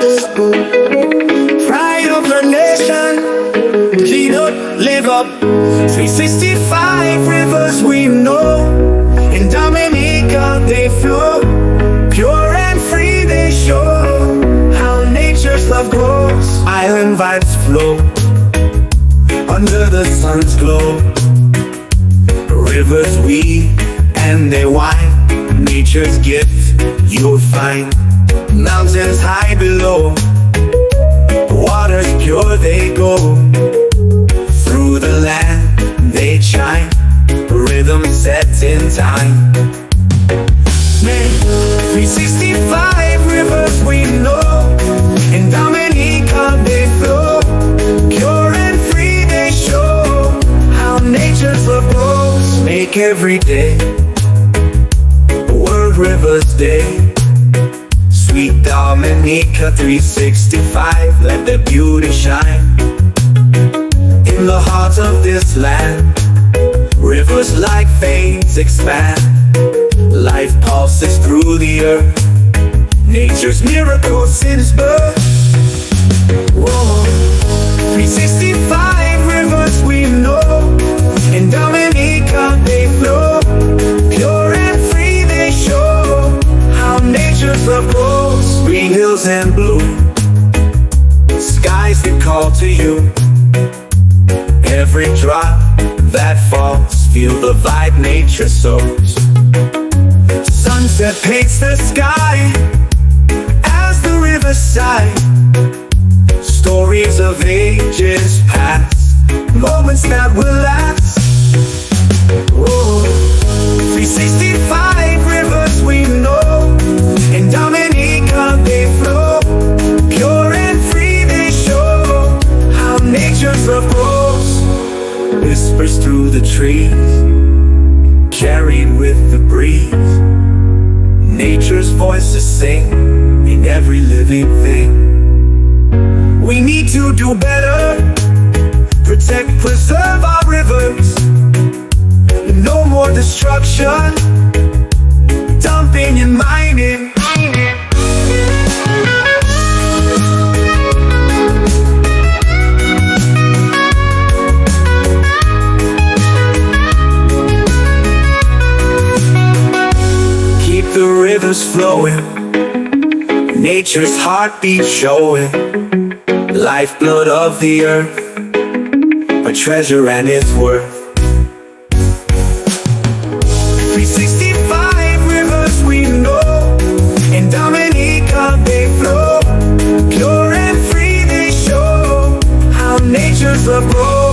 Pride of the nation, clean up, live up. 365 rivers we know. In Dominica they flow, pure and free they show how nature's love grows. Island vibes flow under the sun's glow. Rivers weave and they wind, nature's gift you'll find. Mountains high below, waters pure they go. Through the land they chime, rhythm set in time. 365 rivers we know. In Dominica they flow, pure and free they show how nature's love grows. Make every day World Rivers Day. Sweet Dominica 365, let the beauty shine. In the heart of this land, rivers like veins expand. Life pulses through the earth, nature's miracle since birth. Whoa. 365 rivers we know. In Dominica they flow, pure and free they show how nature's love grows. Green hills and blue skies that call to you. Every drop that falls, feel the vibe nature sows. Sunset paints the sky as the rivers sigh. Stories of ages past, moments that will last. Whoa. 365 rivers we know. In Dominica they flow, pure and free they show how nature's love grows. Whispers through the trees, carried with the breeze. Nature's voices sing in every living thing. We need to do better, protect, preserve our rivers. No more destruction, dumping and mining. Keep the rivers flowing, nature's heartbeat showing. Lifeblood of the earth, a treasure and its worth. 365 rivers we know. In Dominica they flow, pure and free they show how nature's love grows.